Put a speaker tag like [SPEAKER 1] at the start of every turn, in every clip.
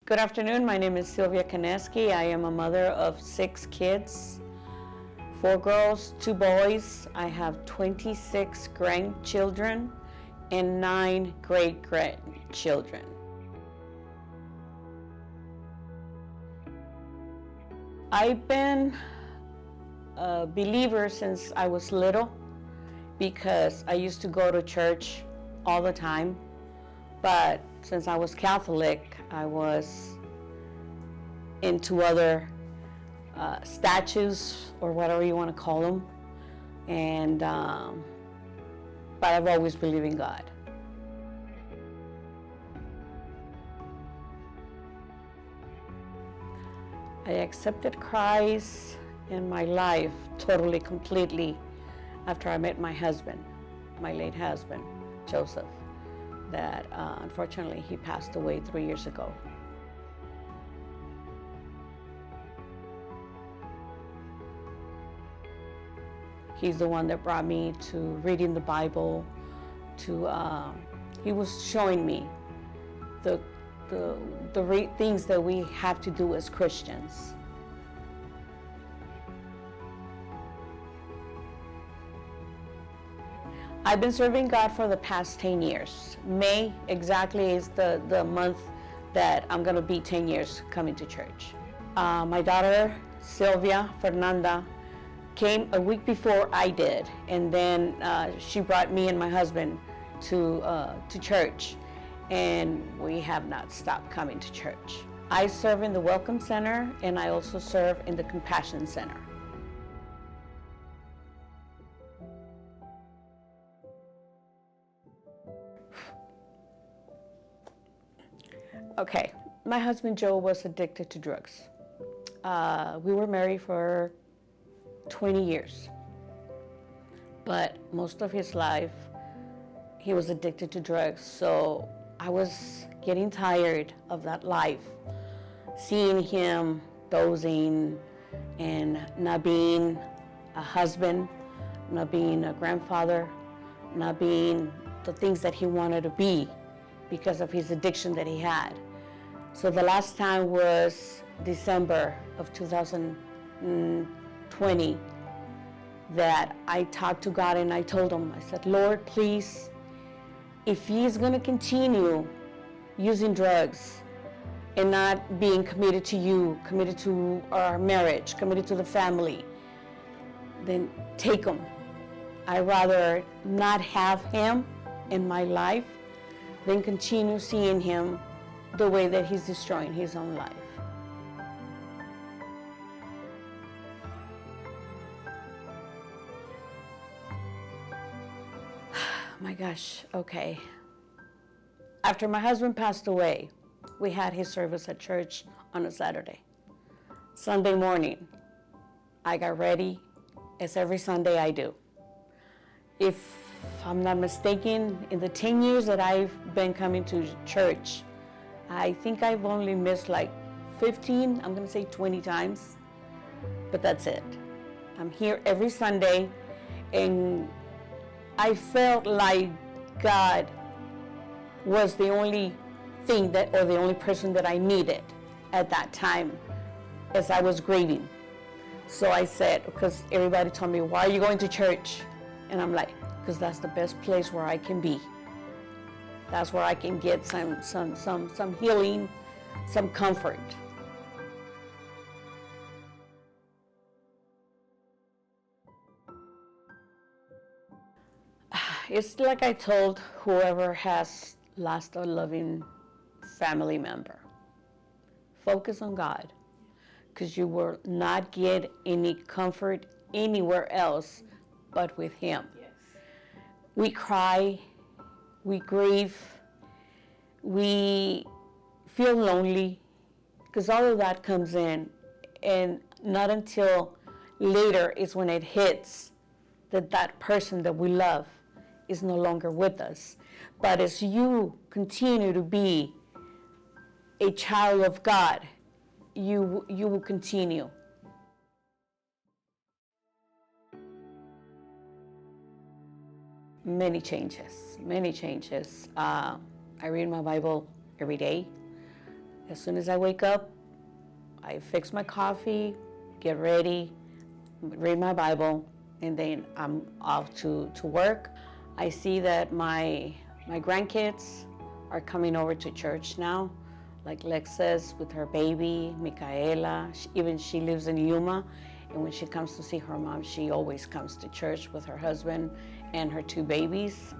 [SPEAKER 1] Good afternoon, my name is Silvia Konesky. I am a mother of 6 kids, 4 girls, 2 boys. I have 26 grandchildren and 9 great-grandchildren. I've been a believer since I was little because I used to go to church all the time, but since I was Catholic, I was into other statues or whatever you want to call them, and but I've always believed in God. I accepted Christ in my life totally, completely after I met my husband, my late husband, Joseph, that unfortunately he passed away 3 years ago. He's the one that brought me to reading the Bible, he was showing me the things that we have to do as Christians. I've been serving God for the past 10 years. May exactly is the month that I'm gonna be 10 years coming to church. My daughter, Silvia Fernanda, came a week before I did, and then she brought me and my husband to church, and we have not stopped coming to church. I serve in the Welcome Center, and I also serve in the Compassion Center. Okay, my husband Joe was addicted to drugs. We were married for 20 years, but most of his life he was addicted to drugs. So I was getting tired of that life, seeing him dozing and not being a husband, not being a grandfather, not being the things that he wanted to be because of his addiction that he had. So the last time was December of 2020 that I talked to God, and I told him, I said, Lord, please, if he's gonna continue using drugs and not being committed to you, committed to our marriage, committed to the family, then take him. I'd rather not have him in my life than continue seeing him the way that he's destroying his own life. My gosh, okay. After my husband passed away, we had his service at church on a Saturday. Sunday morning, I got ready, as every Sunday I do. If I'm not mistaken, in the 10 years that I've been coming to church, I think I've only missed like 15, I'm gonna say 20 times, but that's it. I'm here every Sunday, and I felt like God was the only thing that, or the only person that I needed at that time as I was grieving. So I said, because everybody told me, why are you going to church? And I'm like, because that's the best place where I can be. That's where I can get some healing, some comfort. It's like I told whoever has lost a loving family member. Focus on God, because you will not get any comfort anywhere else but with Him. Yes. We cry, we grieve, we feel lonely, because all of that comes in, and not until later is when it hits that person that we love is no longer with us. But as you continue to be a child of God, you will continue. Many changes. I read my Bible every day. As soon as I wake up, I fix my coffee, get ready, read my Bible, and then I'm off to work. I see that my grandkids are coming over to church now, like Lexus with her baby, Micaela. Even she lives in Yuma, and when she comes to see her mom, she always comes to church with her husband and her 2 babies.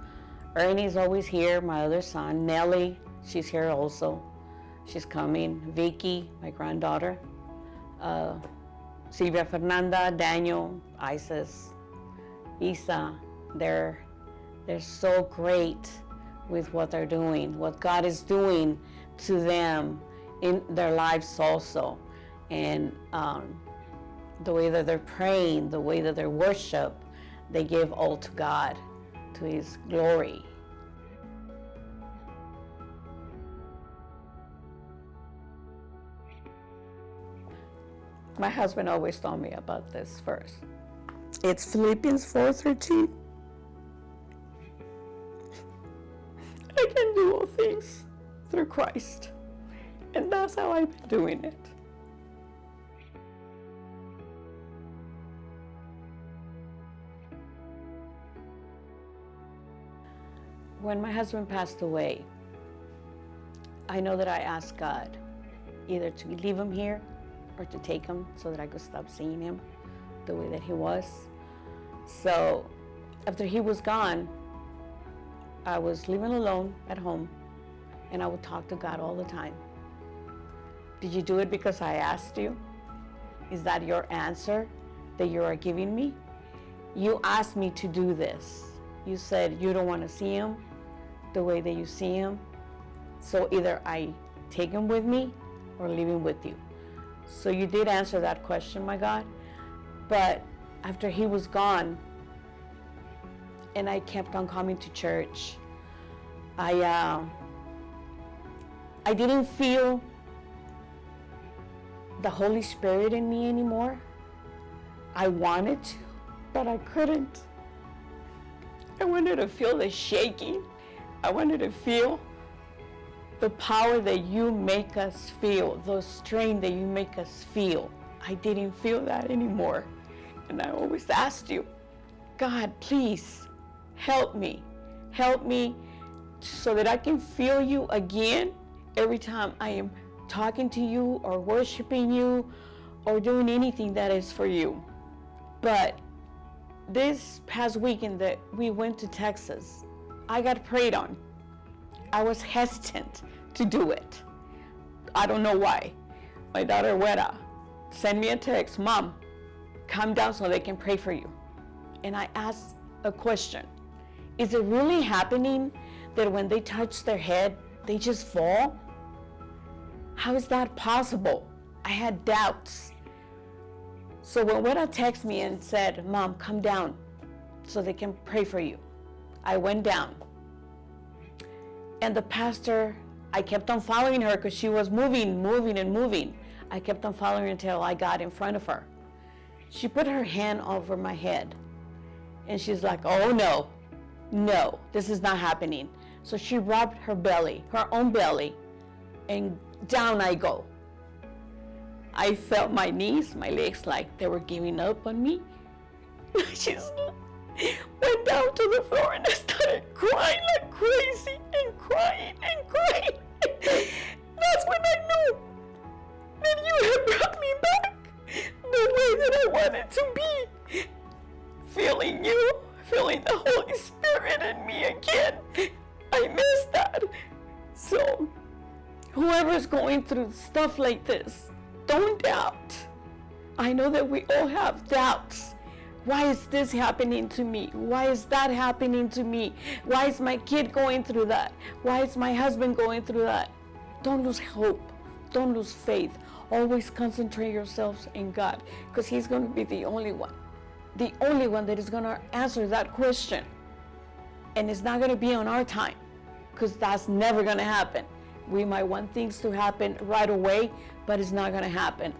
[SPEAKER 1] Ernie's always here, my other son. Nellie, she's here also. She's coming. Vicky, my granddaughter. Silvia Fernanda, Daniel, Isis, Isa, they're so great with what they're doing, what God is doing to them in their lives also. And the way that they're praying, the way that they worship, they give all to God, to His glory. My husband always told me about this verse. It's Philippians 4:13. I can do all things through Christ. And that's how I've been doing it. When my husband passed away, I know that I asked God either to leave him here or to take him so that I could stop seeing him the way that he was. So after he was gone, I was living alone at home, and I would talk to God all the time. Did you do it because I asked you? Is that your answer that you are giving me? You asked me to do this. You said you don't want to see him the way that you see him. So either I take him with me or leave him with you. So you did answer that question, my God. But after he was gone, and I kept on coming to church, I didn't feel the Holy Spirit in me anymore. I wanted to, but I couldn't. I wanted to feel the shaking. I wanted to feel the power that you make us feel, the strength that you make us feel. I didn't feel that anymore. And I always asked you, God, please help me so that I can feel you again every time I am talking to you or worshiping you or doing anything that is for you. But this past weekend that we went to Texas, I got prayed on. I was hesitant to do it. I don't know why. My daughter Weta sent me a text, Mom, come down so they can pray for you. And I asked a question. Is it really happening that when they touch their head, they just fall? How is that possible? I had doubts. So when Weta texted me and said, Mom, come down so they can pray for you, I went down. And the pastor, I kept on following her because she was moving. I kept on following her until I got in front of her. She put her hand over my head and she's like, oh no, this is not happening. So she rubbed her belly, her own belly, and down I go. I felt my knees, my legs like they were giving up on me. She went down to the floor and I started crying like crazy and crying. That's when I knew that you had brought me back the way that I wanted to be. Feeling you, feeling the Holy Spirit in me again. I miss that. So whoever's going through stuff like this, don't doubt. I know that we all have doubts. Why is this happening to me? Why is that happening to me? Why is my kid going through that? Why is my husband going through that? Don't lose hope. Don't lose faith. Always concentrate yourselves in God, because He's going to be the only one that is going to answer that question. And it's not going to be on our time, because that's never going to happen. We might want things to happen right away, but it's not going to happen.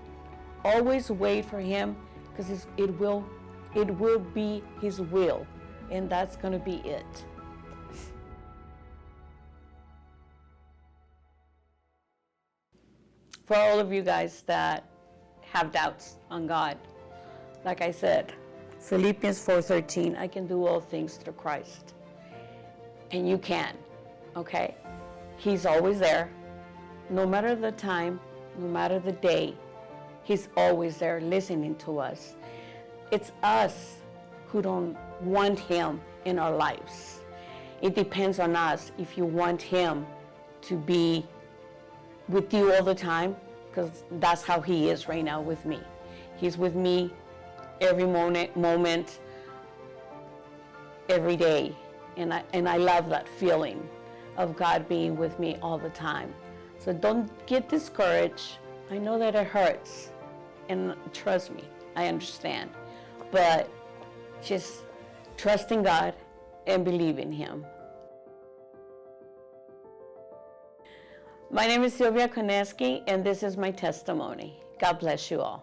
[SPEAKER 1] Always wait for Him, because it will be His will, and that's going to be it. for all of you guys that have doubts on God, like I said, Philippians 4:13, I can do all things through Christ. And you can, okay? He's always there, no matter the time, no matter the day. He's always there listening to us. It's us who don't want him in our lives. It depends on us if you want him to be with you all the time, because that's how he is right now with me. He's with me every moment, every day. And I love that feeling of God being with me all the time. So don't get discouraged. I know that it hurts, and trust me, I understand. But just trust in God and believe in him. My name is Silvia Konesky, and this is my testimony. God bless you all.